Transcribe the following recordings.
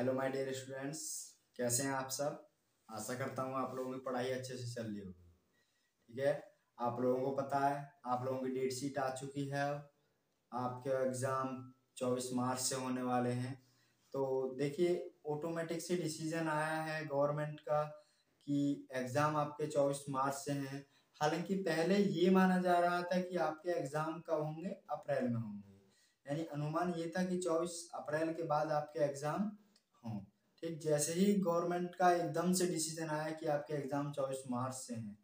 Hello my dear students, कैसे हैं आप सब। आशा करता हूँ आप लोगों की पढ़ाई अच्छे से चल रही होगी। ठीक है, आप लोगों को पता है आप लोगों की डेट शीट आ चुकी है। आपके एग्ज़ाम 24 मार्च से होने वाले हैं। तो देखिए, ऑटोमेटिक से डिसीजन आया है गवर्नमेंट का कि एग्ज़ाम आपके 24 मार्च से हैं। हालांकि पहले ये माना जा रहा था कि आपके एग्ज़ाम कब होंगे, अप्रैल में होंगे। यानी अनुमान ये था कि 24 अप्रैल के बाद आपके एग्ज़ाम हों। ठीक, जैसे ही गवर्नमेंट का एकदम से डिसीजन आया कि आपके एग्ज़ाम 24 मार्च से हैं,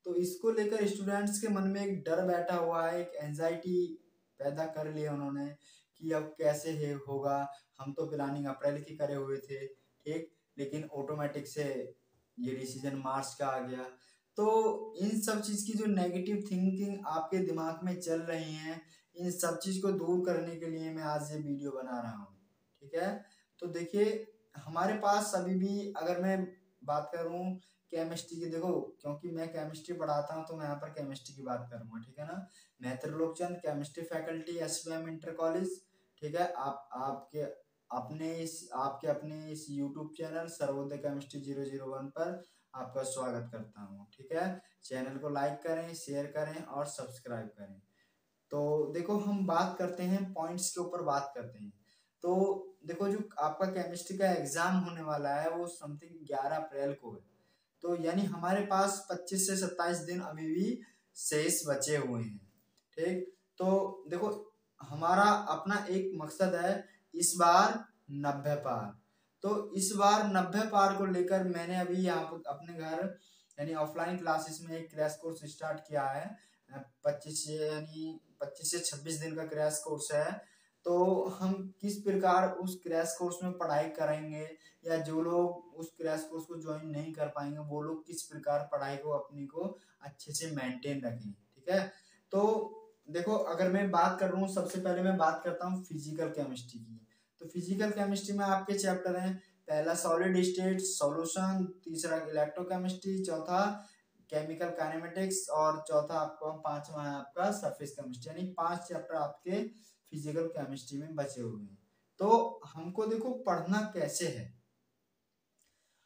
तो इसको लेकर स्टूडेंट्स के मन में एक डर बैठा हुआ है, एक एंजाइटी पैदा कर लिया उन्होंने कि अब कैसे है होगा। हम तो प्लानिंग अप्रैल की करे हुए थे, ठीक, लेकिन ऑटोमेटिक से ये डिसीजन मार्च का आ गया। तो इन सब चीज़ की जो नेगेटिव थिंकिंग आपके दिमाग में चल रही हैं, इन सब चीज़ को दूर करने के लिए मैं आज ये वीडियो बना रहा हूँ। ठीक है, तो देखिए, हमारे पास अभी भी अगर मैं बात करूँ केमिस्ट्री की, देखो क्योंकि मैं केमिस्ट्री पढ़ाता हूँ तो मैं यहाँ पर केमिस्ट्री की बात करूँगा। ठीक है ना, मैं Trilok Chand, chemistry faculty, SVM inter college. ठीक है, आपके अपने इस यूट्यूब चैनल सर्वोदय केमिस्ट्री 001 पर आपका स्वागत करता हूँ। ठीक है, चैनल को लाइक करें, शेयर करें और सब्सक्राइब करें। तो देखो, हम बात करते हैं पॉइंट्स के ऊपर बात करते हैं। तो देखो, जो आपका केमिस्ट्री का एग्जाम होने वाला है वो समथिंग 11 अप्रैल को है। तो यानी हमारे पास 25 से 27 दिन अभी भी शेष बचे हुए हैं। ठीक, तो देखो, हमारा अपना एक मकसद है इस बार 90 पार। तो इस बार 90 पार को लेकर मैंने अभी यहाँ पर अपने घर यानी ऑफलाइन क्लासेस में एक क्रैश कोर्स स्टार्ट किया है। 25 से 26 दिन का क्रैश कोर्स है। तो हम किस प्रकार उस क्रैश कोर्स में पढ़ाई करेंगे, या जो लोग उस क्रैश कोर्स को ज्वाइन नहीं कर पाएंगे वो लोग किस प्रकार पढ़ाई को अपनी को अच्छे से मेंटेन रखें। ठीक है, तो देखो, अगर मैं बात कर रहा हूँ, सबसे पहले मैं बात करता हूँ फिजिकल केमिस्ट्री की। तो फिजिकल केमिस्ट्री में आपके चैप्टर हैं, पहला सॉलिड स्टेट सॉल्यूशन, तीसरा इलेक्ट्रोकेमिस्ट्री, चौथा केमिकल काइनेमेटिक्स और चौथा आपका पांचवा है आपका सरफेस केमिस्ट्री। यानी 5 चैप्टर आपके फिजिकल केमिस्ट्री में बचे हुए हैं। तो हमको देखो पढ़ना कैसे है,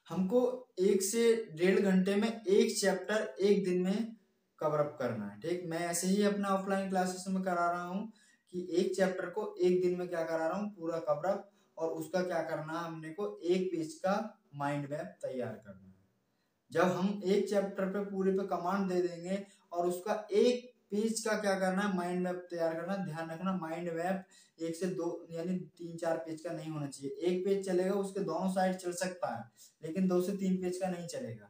हमको 1 से 1.5 घंटे में एक चैप्टर एक दिन में कवर अप करना है। ठीक, मैं ऐसे ही अपना ऑफलाइन क्लासेस में करा रहा हूँ कि एक चैप्टर को एक दिन में क्या करा रहा हूँ, पूरा कवर अप। और उसका क्या करना है, हमने को एक पेज का माइंड मैप तैयार करना है। जब हम एक चैप्टर पे पूरे पे कमांड दे देंगे और उसका एक पेज का क्या करना है, माइंड मैप तैयार करना। ध्यान रखना, माइंड मैप 1 से 2 यानी 3-4 पेज का नहीं होना चाहिए। एक पेज चलेगा, उसके दोनों साइड चल सकता है, लेकिन 2 से 3 पेज का नहीं चलेगा।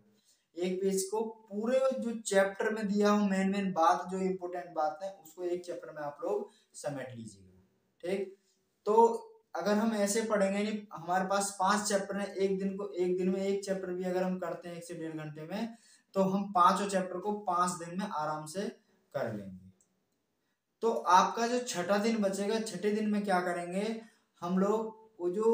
एक पेज को पूरे जो चैप्टर में दिया हूँ मेन बात, जो इम्पोर्टेंट बात है, उसको एक चैप्टर में आप लोग समेट लीजिएगा। ठीक, तो अगर हम ऐसे पढ़ेंगे, नहीं, हमारे पास 5 चैप्टर है, एक दिन में एक चैप्टर भी अगर हम करते हैं 1 से 1.5 घंटे में, तो हम 5 चैप्टर को 5 दिन में आराम से कर लेंगे। तो आपका जो छठा दिन बचेगा, छठे दिन में क्या करेंगे हम लोग, वो जो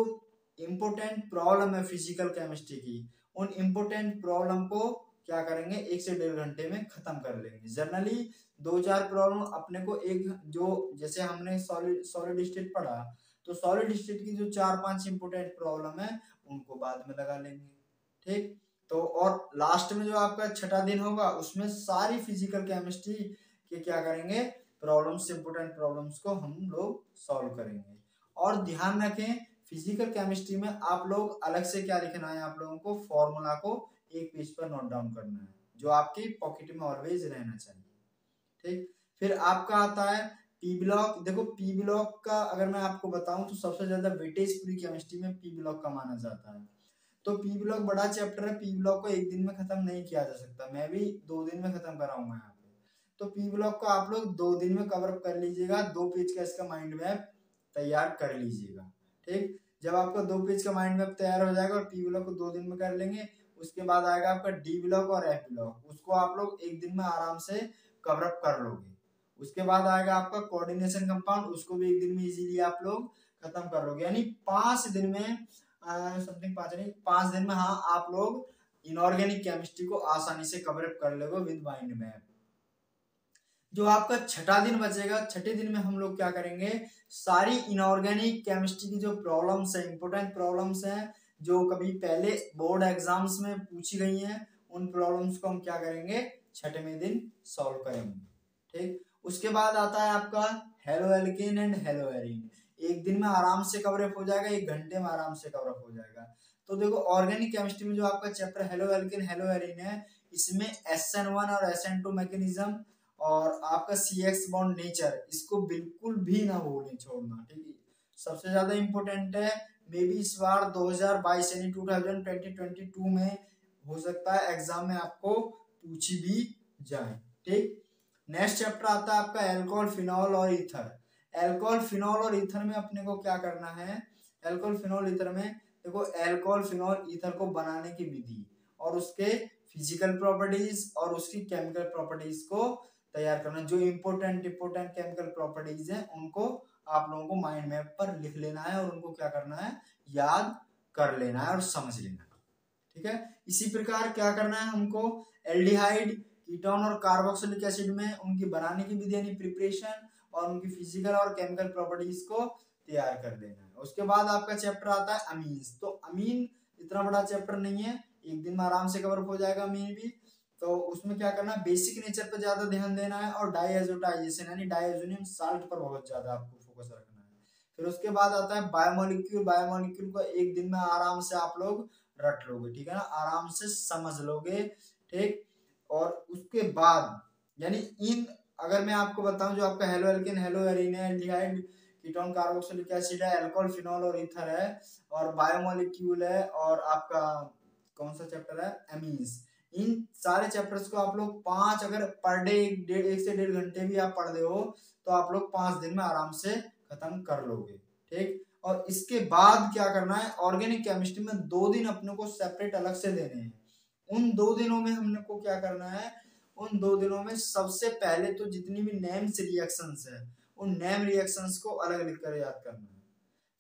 इम्पोर्टेंट प्रॉब्लम है फिजिकल केमिस्ट्री की, उन इम्पोर्टेंट प्रॉब्लम को क्या करेंगे 1 से 1.5 घंटे में खत्म कर लेंगे। जनरली 2-4 प्रॉब्लम अपने को एक, जो जैसे हमने सॉलिड स्टेट पढ़ा, तो सॉलिड स्टेट की जो 4-5 इंपोर्टेंट प्रॉब्लम है उनको बाद में लगा लेंगे। ठीक, तो और लास्ट में जो आपका छठा दिन होगा उसमें सारी फिजिकल केमिस्ट्री के क्या करेंगे, प्रॉब्लम्स, इंपोर्टेंट प्रॉब्लम्स को हम लोग सॉल्व करेंगे। और ध्यान रखें, फिजिकल केमिस्ट्री में आप लोग अलग से क्या लिखना है, आप लोगों को फॉर्मूला को एक पेज पर नोट डाउन करना है, जो आपकी पॉकेट में ऑलवेज रहना चाहिए। ठीक, फिर आपका आता है पी ब्लॉक। देखो, पी ब्लॉक का अगर मैं आपको बताऊं तो सबसे ज्यादा वेटेज पूरी केमिस्ट्री में पी ब्लॉक का माना जाता है। तो पी ब्लॉक बड़ा चैप्टर है, पी ब्लॉक को एक दिन में खत्म नहीं किया जा सकता, मैं भी 2 दिन में खत्म कराऊंगा यहाँ पे। तो पी ब्लॉक को आप लोग 2 दिन में कवर अप कर लीजिएगा, 2 पेज का इसका माइंड मैप तैयार कर लीजिएगा। ठीक, जब आपका 2 पेज का माइंड मैप तैयार हो जाएगा और पी ब्लॉक को 2 दिन में कर लेंगे, उसके बाद आएगा आपका डी ब्लॉक और एफ ब्लॉक, उसको आप लोग एक दिन में आराम से कवर अप कर लोगे। उसके बाद आएगा आपका कोऑर्डिनेशन कंपाउंड, उसको भी एक दिन में इजीली आप लोग खत्म कर लोगे। यानी 5 दिन में समथिंग 5 दिन में, हाँ, आप लोग इनऑर्गेनिक केमिस्ट्री को आसानी से कवर अप कर लोगे विद माइंड मैप। जो आपका छठा दिन बचेगा, छठे दिन में हम लोग क्या करेंगे, सारी इनऑर्गेनिक केमिस्ट्री की जो प्रॉब्लम्स है, इंपॉर्टेंट प्रॉब्लम्स हैं जो कभी पहले बोर्ड एग्जाम्स में पूछी गई हैं, उन प्रॉब्लम्स को हम क्या करेंगे, छठवें दिन सॉल्व करेंगे। ठीक, उसके बाद आता है आपका halo alkane and hello arene. एक दिन में आराम से कवरअप हो जाएगा, 1 घंटे में आराम से कवरअप हो जाएगा। तो देखो ऑर्गेनिक केमिस्ट्री में जो आपका chapter halo alkane hello arene है, इसमें SN1 और SN2 मैकेनिज्म और आपका CX बॉन्ड नेचर, इसको बिल्कुल भी ना भूलें छोड़ना। ठीक है, सबसे ज्यादा इंपॉर्टेंट है। मे बी इस बार 2022 यानी 2022 में हो सकता है एग्जाम में आपको पूछी भी जाए। ठीक, नेक्स्ट चैप्टर आता है आपका एल्कोहल, फिनॉल और ईथर। एल्कोहल, फिनॉल और ईथर में अपने को क्या करना है, एल्कोहल, फिनॉल, ईथर में देखो एल्कोहल, फिनॉल, ईथर को बनाने की विधि और उसके फिजिकल प्रॉपर्टीज और उसकी केमिकल प्रॉपर्टीज को तैयार करना। जो इंपॉर्टेंट केमिकल प्रॉपर्टीज हैं उनको आप लोगों को माइंड मैप पर लिख लेना है और उनको क्या करना है, याद कर लेना है और समझ लेना है। ठीक है, इसी प्रकार क्या करना है हमको, एल्डिहाइड, कीटोन और कार्बोक्सिलिक एसिड में उनकी बनाने की विधि यानी प्रिपरेशन और उनकी फिजिकल और केमिकल प्रॉपर्टीज को तैयार कर लेना है। उसके बाद आपका चैप्टर आता है अमीन्स। तो अमीन इतना बड़ा चैप्टर नहीं है, एक दिन में आराम से कवर हो जाएगा अमीन भी। तो उसमें क्या करना है, बेसिक नेचर पर ज्यादा ध्यान देना है और डाइएजोटाइजेशन यानी डाइएजोनियम साल्ट पर बहुत ज्यादा आपको फोकस रखना है। फिर उसके बाद आता है बायोमोलिक्यूल। बायोमोलिक्यूल को एक दिन में आराम से आप लोग रट लोगे, ठीक है ना, आराम से समझ लोगे। ठीक, और उसके बाद यानी इन, अगर मैं आपको बताऊं जो आपका हेलो एल्केन हेलो एरीन है, एल्डिहाइड, कीटोन, कार्बोक्सिलिक एसिड है, अल्कोहल, फिनॉल और ईथर है और बायोमोलिक्यूल है और आपका कौन सा चैप्टर है, एमीन्स। इन सारे चैप्टर्स को आप लोग 5, अगर पर डे 1 से 1.5 घंटे भी आप पढ़ रहे हो तो आप लोग 5 दिन में आराम से खत्म कर लोगे। ठीक, और इसके बाद क्या करना है, ऑर्गेनिक केमिस्ट्री में 2 दिन अपने को सेपरेट अलग से लेने हैं। उन 2 दिनों में हमने को क्या करना है, उन 2 दिनों में सबसे पहले तो जितनी भी नेम्स रिएक्शंस है उन नेम रिएक्शंस को अलग लिखकर याद करना है।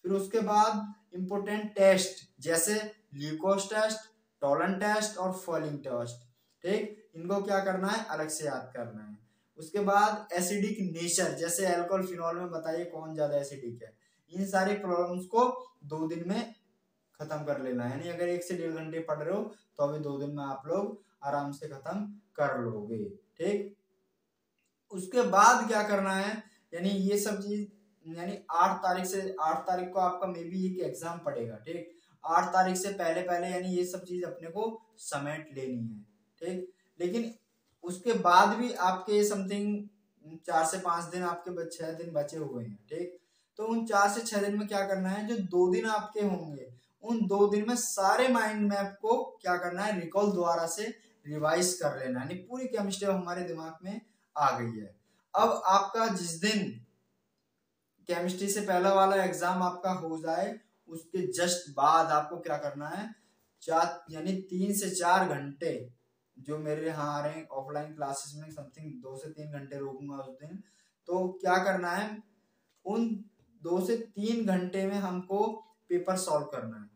फिर उसके बाद इंपोर्टेंट टेस्ट जैसे ल्यूकोस टेस्ट, टोलन टेस्ट और फॉलिंग टेस्ट, ठीक, इनको क्या करना है, अलग से याद करना है। उसके बाद एसिडिक नेचर जैसे अल्कोहल, फिनॉल में बताइए कौन ज्यादा एसिडिक है। इन सारी प्रॉब्लम्स को 2 दिन में खत्म कर लेना है, यानी अगर 1 से 1.5 घंटे पढ़ रहे हो तो अभी 2 दिन में आप लोग आराम से खत्म कर लोगे। ठीक, उसके बाद क्या करना है, यानी ये सब चीज यानी 8 तारीख को आपका मे बी एक एग्जाम पड़ेगा। ठीक, 8 तारीख से पहले पहले यानी ये सब चीज अपने को समेट लेनी है। ठीक, लेकिन उसके बाद भी आपके समथिंग 4 से 5 दिन आपके 6 दिन बचे हुए हैं। ठीक, तो उन 4 से 6 दिन में क्या करना है, जो 2 दिन आपके होंगे उन 2 दिन में सारे माइंड मैप को क्या करना है, रिकॉल दोबारा से रिवाइज कर लेना, यानी पूरी केमिस्ट्री हमारे दिमाग में आ गई है। अब आपका जिस दिन केमिस्ट्री से पहला वाला एग्जाम आपका हो जाए उसके जस्ट बाद आपको क्या करना है, 4 यानी 3 से 4 घंटे जो मेरे यहाँ आ रहे हैं ऑफलाइन क्लासेस में, समथिंग 2 से 3 घंटे रोकूंगा उस दिन। तो क्या करना है, उन 2 से 3 घंटे में हमको पेपर सॉल्व करना है।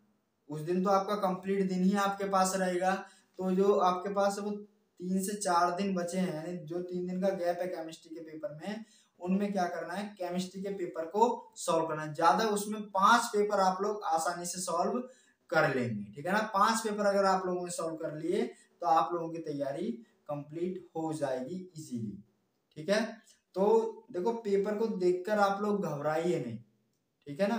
उस दिन तो आपका कंप्लीट दिन ही आपके पास रहेगा, तो जो आपके पास वो 3 से 4 दिन बचे हैं, यानी जो 3 दिन का गैप है केमिस्ट्री के पेपर में, उनमें क्या करना है, केमिस्ट्री के पेपर को सॉल्व करना है। ज्यादा उसमें 5 पेपर आप लोग आसानी से सॉल्व कर लेंगे। ठीक है ना, 5 पेपर अगर आप लोगों ने सॉल्व कर लिए तो आप लोगों की तैयारी कंप्लीट हो जाएगी इजीली। ठीक है, तो देखो पेपर को देखकर आप लोग घबराइए नहीं। ठीक है ना,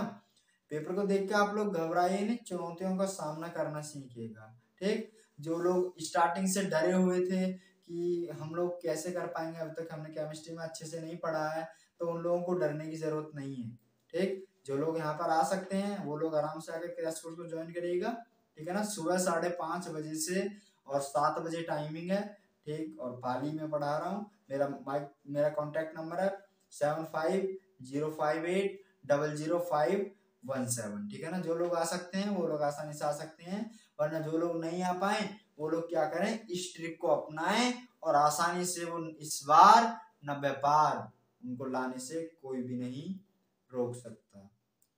पेपर को देख के आप लोग घबराइए नहीं, चुनौतियों का सामना करना सीखिएगा। ठीक, जो लोग स्टार्टिंग से डरे हुए थे कि हम लोग कैसे कर पाएंगे, अब तक हमने केमिस्ट्री में अच्छे से नहीं पढ़ा है, तो उन लोगों को डरने की जरूरत नहीं है। ठीक, जो लोग यहाँ पर आ सकते हैं वो लोग आराम से आकर क्रैश कोर्स को ज्वाइन करिएगा। ठीक है ना, सुबह 5:30 बजे से और 7 बजे टाइमिंग है। ठीक, और पाली में पढ़ा रहा हूँ। मेरा कॉन्टैक्ट नंबर है 7505805017। ठीक है ना, जो लोग आ सकते हैं वो लोग आसानी से आ सकते हैं, वरना जो लोग नहीं आ पाए वो लोग क्या करें, इस ट्रिक को अपनाएं और आसानी से वो इस बार न व्यापार उनको लाने से कोई भी नहीं रोक सकता।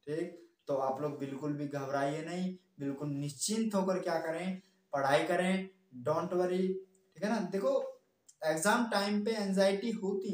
ठीक, तो आप लोग बिल्कुल भी घबराइए नहीं, बिल्कुल निश्चिंत होकर क्या करें, पढ़ाई करें, डोंट वरी। ठीक है ना, देखो एग्जाम टाइम पे एंजाइटी होती